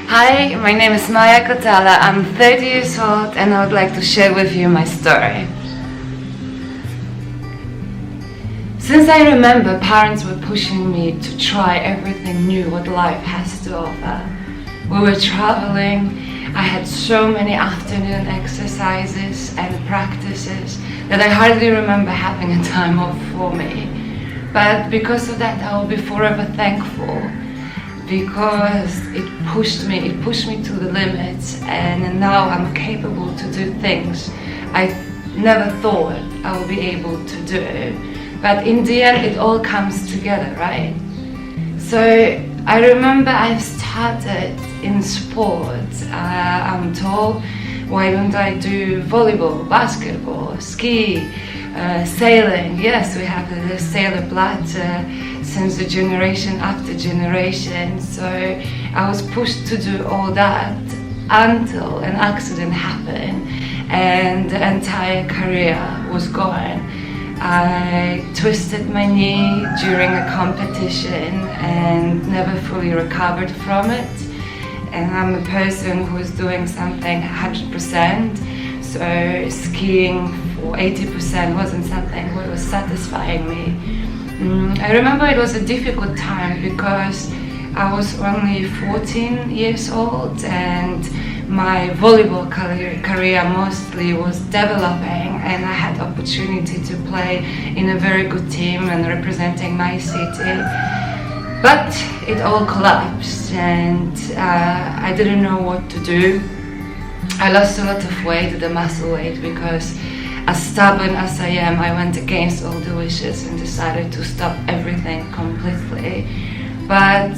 Hi, my name is Moja. I'm 30 years old and I would like to share with you my story. Since I remember, parents were pushing me to try everything new what life has to offer. We were traveling, I had so many afternoon exercises and practices that I hardly remember having a time off for me. But because of that, I will be forever thankful, because it pushed me to the limits, and now I'm capable to do things I never thought I would be able to do. But in the end, it all comes together, right? So I remember I've started in sports. I'm told, why don't I do volleyball, basketball, ski, sailing? Yes, we have the sailor blood since the generation after generation. So I was pushed to do all that until an accident happened and the entire career was gone. I twisted my knee during a competition and never fully recovered from it. And I'm a person who is doing something 100%, so skiing for 80% wasn't something that was satisfying me. I remember it was a difficult time because I was only 14 years old and my volleyball career mostly was developing, and I had opportunity to play in a very good team and representing my city. But it all collapsed and I didn't know what to do. I lost a lot of weight, the muscle weight, because as stubborn as I am, I went against all the wishes and decided to stop everything completely. But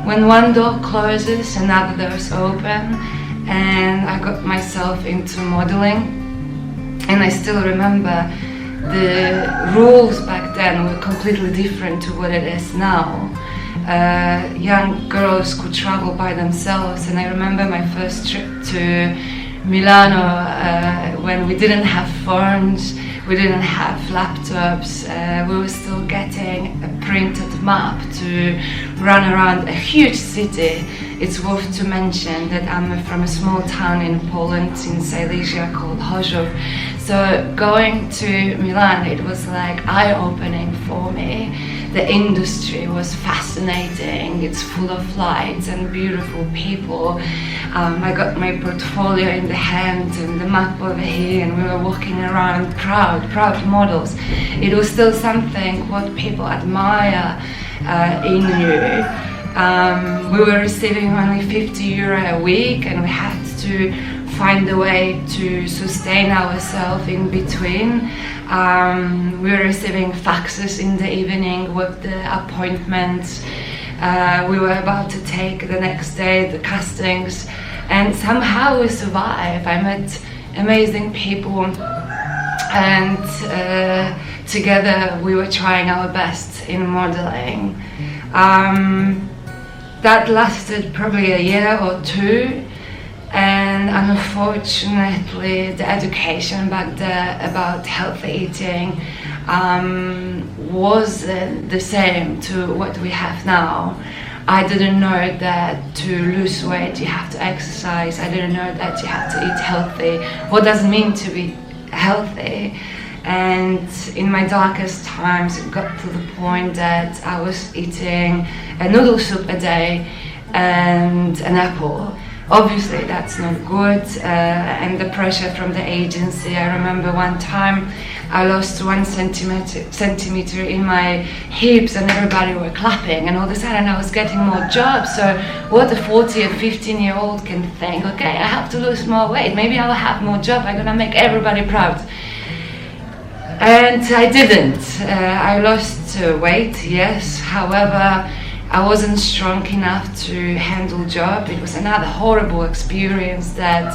when one door closes, another door is open, and I got myself into modeling. And I still remember the rules back then were completely different to what it is now. Young girls could travel by themselves, and I remember my first trip to Milano when we didn't have phones, we didn't have laptops, we were still getting a printed map to run around a huge city. It's worth to mention that I'm from a small town in Poland, in Silesia, called Chorzów. So going to Milan, it was like eye-opening for me. The industry was fascinating, it's full of lights and beautiful people. I got my portfolio in the hand and the map over here, and we were walking around proud models. It was still something what people admire in you. We were receiving only €50 a week, and we had to find a way to sustain ourselves in between. We were receiving faxes in the evening with the appointments. We were about to take the next day the castings, and somehow we survived. I met amazing people, and together we were trying our best in modeling. That lasted probably a year or two, and unfortunately the education back there about healthy eating wasn't the same to what we have now. I didn't know that to lose weight you have to exercise. I didn't know that you have to eat healthy. What does it mean to be healthy? And in my darkest times it got to the point that I was eating a noodle soup a day and an apple. Obviously that's not good, and the pressure from the agency. I remember one time I lost 1 centimeter in my hips and everybody were clapping, and all of a sudden I was getting more jobs. So what a 40 or 15-year-old can think, okay, I have to lose more weight, maybe I'll have more job, I'm gonna make everybody proud. And I didn't. I lost weight, yes, however I wasn't strong enough to handle job. It was another horrible experience that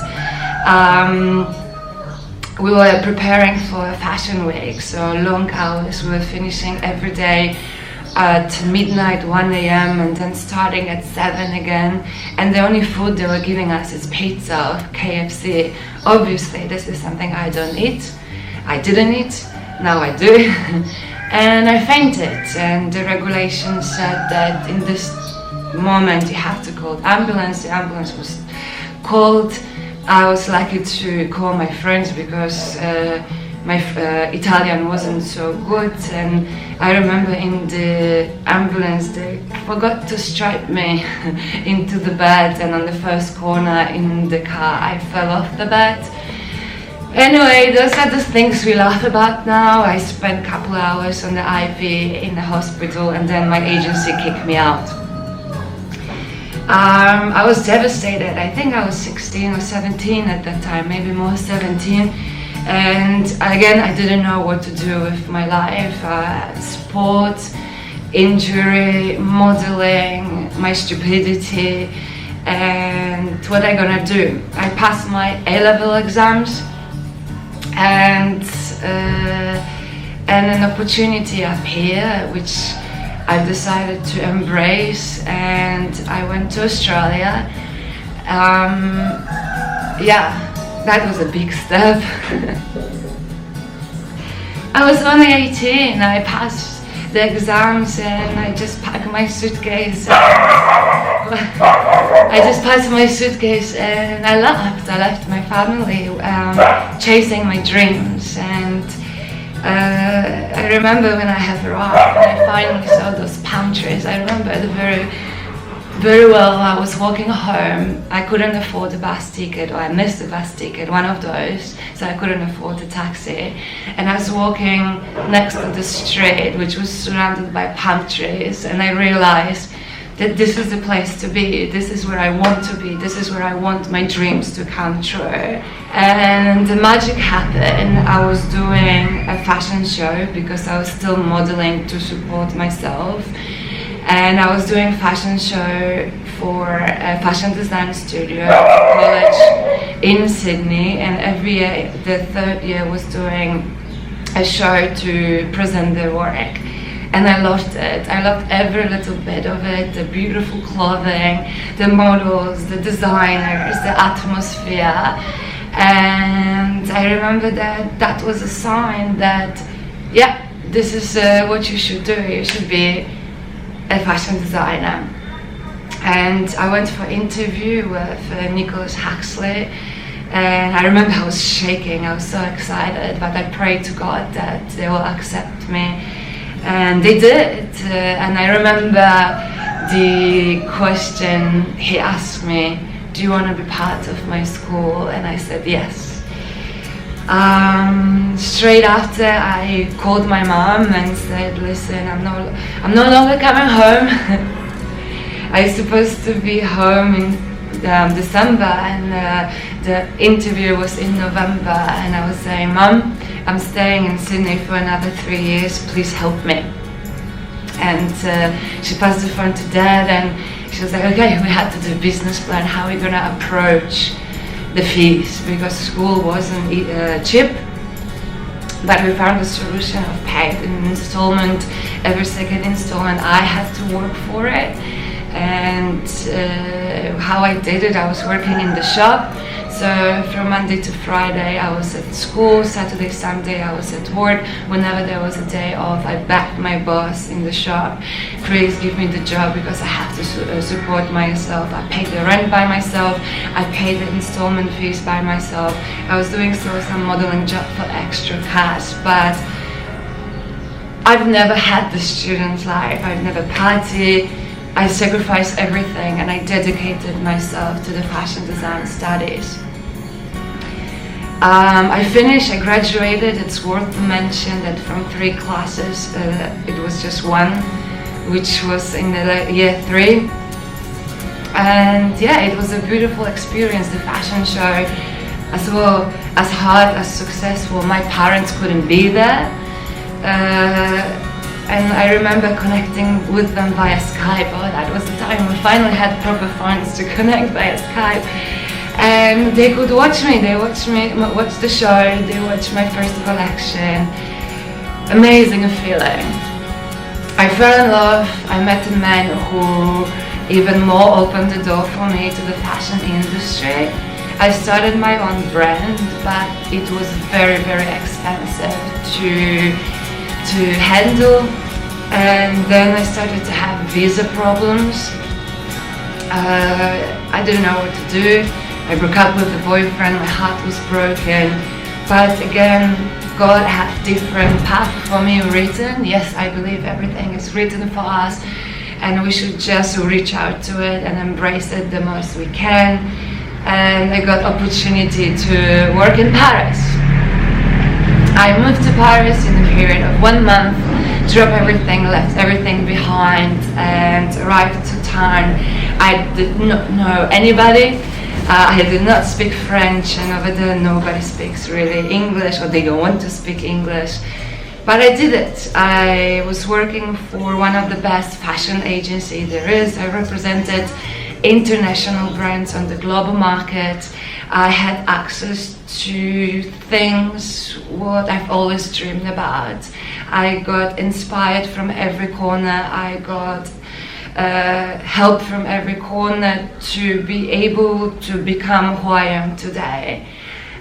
we were preparing for a fashion week, so long hours. We were finishing every day at midnight, 1 a.m. and then starting at 7 again, and the only food they were giving us is pizza, KFC. Obviously this is something I don't eat. I didn't eat, now I do. And I fainted, and the regulations said that in this moment you have to call ambulance. The ambulance was called. I was lucky to call my friends because my Italian wasn't so good, and I remember in the ambulance they forgot to strap me into the bed, and on the first corner in the car I fell off the bed. Anyway, those are the things we laugh about now. I spent a couple hours on the IV in the hospital, and then my agency kicked me out. I was devastated. I think I was 16 or 17 at that time, maybe more 17. And again, I didn't know what to do with my life. Sport, injury, modeling, my stupidity, and what am I gonna do? I passed my A-level exams, and an opportunity appeared, which I decided to embrace, and I went to Australia. Yeah, that was a big step. I was only 18, I passed the exams, and I just packed my suitcase. I just packed my suitcase and I left. I left my family, chasing my dreams. And I remember when I have arrived, when I finally saw those palm trees, I remember it very well. I was walking home. I couldn't afford a bus ticket, or I missed a bus ticket, one of those, so I couldn't afford a taxi. And I was walking next to the street, which was surrounded by palm trees, and I realized that this is the place to be. This is where I want to be. This is where I want my dreams to come true. And the magic happened. I was doing a fashion show because I was still modeling to support myself. And I was doing a fashion show for a fashion design studio at college in Sydney. And every year, the third year, was doing a show to present the work. And I loved it. I loved every little bit of it, the beautiful clothing, the models, the designers, the atmosphere. And I remember that was a sign that, yeah, this is what you should do. You should be a fashion designer. And I went for an interview with Nicholas Huxley. And I remember I was shaking. I was so excited, but I prayed to God that they will accept me. And they did, and I remember the question he asked me, do you want to be part of my school? And I said yes. Straight after, I called my mom and said, listen, I'm no longer coming home. I was supposed to be home in December, and the interview was in November, and I was saying, Mom, I'm staying in Sydney for another 3 years, please help me. And she passed the phone to Dad, and she was like, okay, we had to do a business plan, how are we gonna approach the fees, because school wasn't cheap. But we found a solution of paid an installment, every second installment I had to work for it. And how I did it, I was working in the shop. So from Monday to Friday I was at school, Saturday, Sunday I was at work. Whenever there was a day off, I begged my boss in the shop, please give me the job because I have to support myself. I paid the rent by myself, I paid the installment fees by myself. I was doing still some modeling job for extra cash, but I've never had the student life, I've never partied. I sacrificed everything and I dedicated myself to the fashion design studies. I graduated. It's worth to mention that from 3 classes, it was just one, which was in the year 3. And yeah, it was a beautiful experience, the fashion show, as well as hard, as successful. My parents couldn't be there. And I remember connecting with them via Skype. Oh, that was the time we finally had proper phones to connect via Skype. And they could watch me, watch the show, they watched my first collection. Amazing feeling. I fell in love, I met a man who even more opened the door for me to the fashion industry. I started my own brand, but it was very, very expensive to handle, and then I started to have visa problems, I didn't know what to do. I broke up with the boyfriend, my heart was broken. But again, God had different path for me written. Yes, I believe everything is written for us, and we should just reach out to it and embrace it the most we can. And I got opportunity to work in Paris. I moved to Paris in a period of 1 month, dropped everything, left everything behind, and arrived to town. I did not know anybody. I did not speak French, and over there nobody speaks really English, or they don't want to speak English. But I did it. I was working for one of the best fashion agencies there is. I represented international brands on the global market. I had access to things what I've always dreamed about. I got inspired from every corner. I got help from every corner to be able to become who I am today.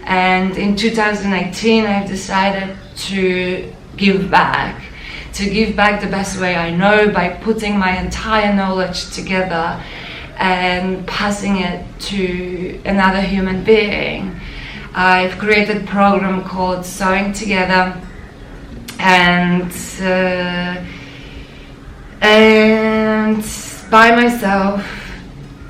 And in 2018 I've decided to give back the best way I know, by putting my entire knowledge together and passing it to another human being. I've created a program called Sewing Together, and by myself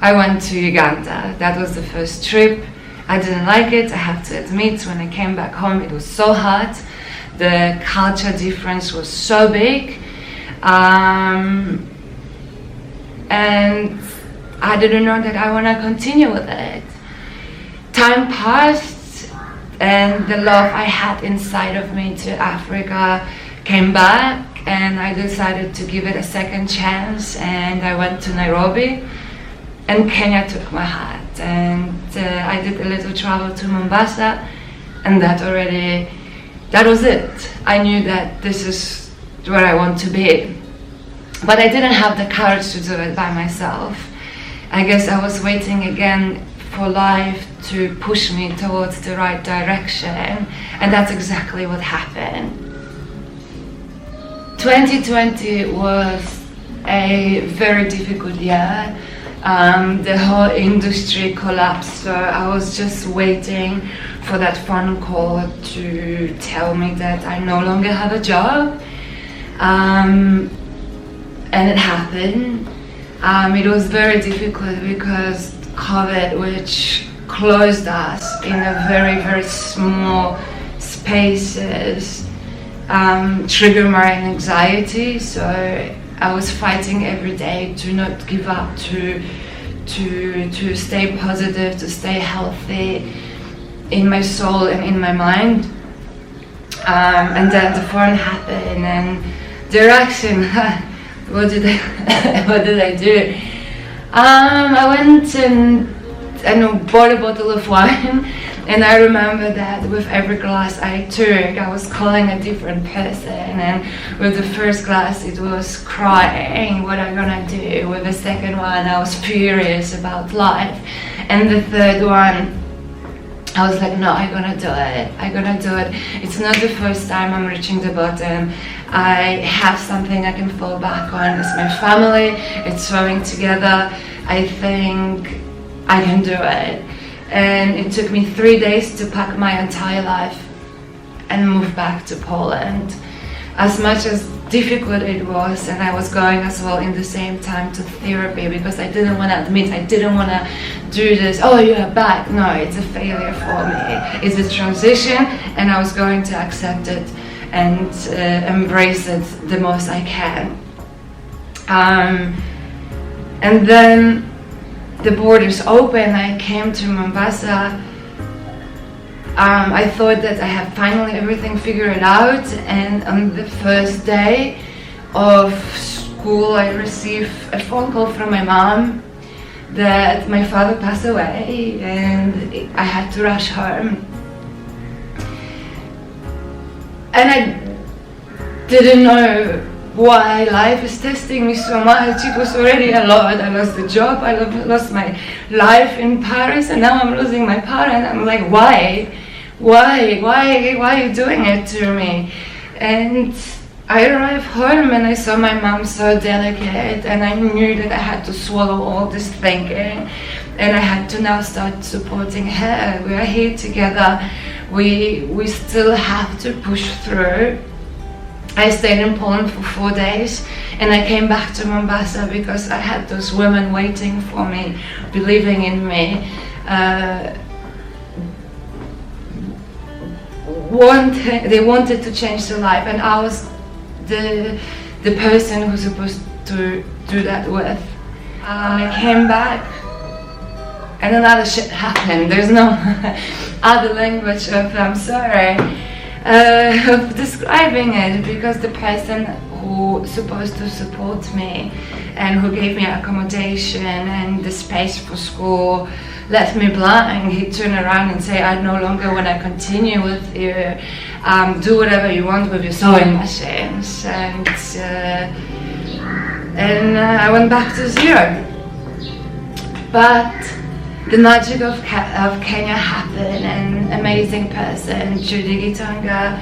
I went to Uganda. That was the first trip. I didn't like it, I have to admit. When I came back home it was so hot. The culture difference was so big, and I didn't know that I want to continue with it. Time passed, and the love I had inside of me to Africa came back, and I decided to give it a second chance, and I went to Nairobi, and Kenya took my heart, and I did a little travel to Mombasa, and that was it. I knew that this is where I want to be. But I didn't have the courage to do it by myself. I guess I was waiting again for life to push me towards the right direction, and that's exactly what happened. 2020 was a very difficult year. The whole industry collapsed, so I was just waiting for that phone call to tell me that I no longer have a job, and it happened. It was very difficult because COVID, which closed us in a very, very small spaces, triggered my anxiety. So I was fighting every day to not give up, to stay positive, to stay healthy in my soul and in my mind. And then the phone happened, and the reaction, what did I do? I went and bought a bottle of wine, and I remember that with every glass I took, I was calling a different person, and with the first glass it was crying, what am I gonna do? With the second one I was furious about life, and the third one I was like, no, I'm gonna do it. It's not the first time I'm reaching the bottom. I have something I can fall back on. It's my family, it's sewing together. I think I can do it. And it took me 3 days to pack my entire life and move back to Poland. As much as difficult it was, and I was going as well in the same time to therapy, because I didn't want to admit, I didn't want to do this, oh, you are back. No, it's a failure for me. It's a transition, and I was going to accept it and embrace it the most I can. And then the borders open, I came to Mombasa. I thought that I had finally everything figured out, and on the first day of school I received a phone call from my mom that my father passed away, and I had to rush home. And I didn't know why life is testing me so much. It was already a lot. I lost the job, I lost my life in Paris, and now I'm losing my parent. I'm like, why are you doing it to me? And I arrived home and I saw my mom so delicate, and I knew that I had to swallow all this thinking, and I had to now start supporting her. We are here together. We still have to push through. I stayed in Poland for 4 days, and I came back to Mombasa because I had those women waiting for me, believing in me. They wanted to change their life, and I was the person who's supposed to do that with. I came back, and another shit happened. There's no other language of I'm sorry of describing it, because the person who supposed to support me and who gave me accommodation and the space for school left me blank. He turned around and said, I no longer want to continue with you. Do whatever you want with your sewing machines. And I went back to zero. But the magic of Kenya happened, and an amazing person, Judy Gitanga,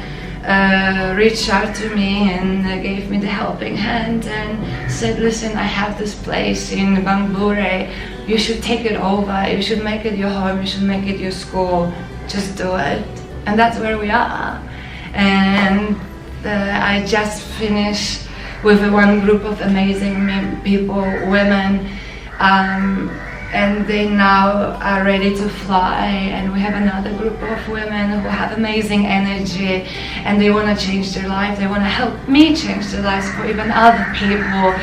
reached out to me and gave me the helping hand and said, listen, I have this place in Bambure, you should take it over, you should make it your home, you should make it your school, just do it. And that's where we are. And I just finished with one group of amazing people, women, and they now are ready to fly, and we have another group of women who have amazing energy, and they want to change their life. They want to help me change their lives for even other people,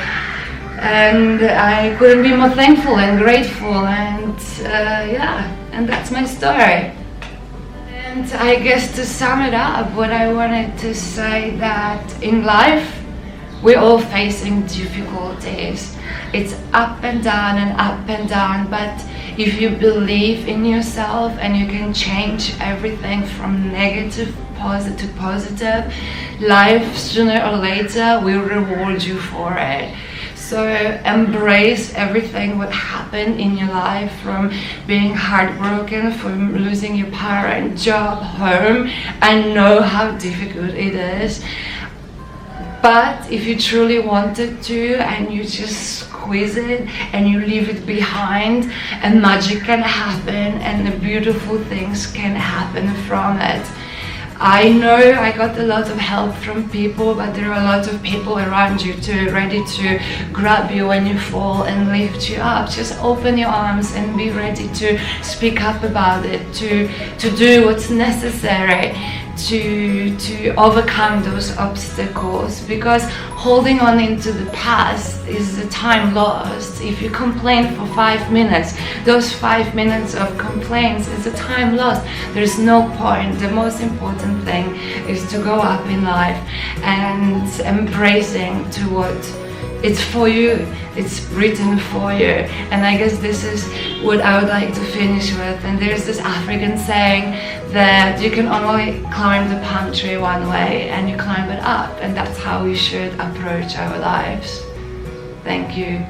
and I couldn't be more thankful and grateful, and yeah, and that's my story. And I guess to sum it up, what I wanted to say that in life we're all facing difficulties. It's up and down, but if you believe in yourself and you can change everything from negative to positive, life sooner or later will reward you for it. So embrace everything what happened in your life, from being heartbroken, from losing your parent, job, home. I know how difficult it is. But if you truly wanted to and you just squeeze it and you leave it behind, and magic can happen and the beautiful things can happen from it. I know I got a lot of help from people, but there are a lot of people around you too, ready to grab you when you fall and lift you up. Just open your arms and be ready to speak up about it, to do what's necessary to overcome those obstacles, because holding on into the past is the time lost. If you complain for 5 minutes, those 5 minutes of complaints is a time lost. There's no point. The most important thing is to go up in life and embracing to what it's for you, it's written for you. And I guess this is what I would like to finish with. And there's this African saying that you can only climb the palm tree one way, and you climb it up, and that's how we should approach our lives. Thank you.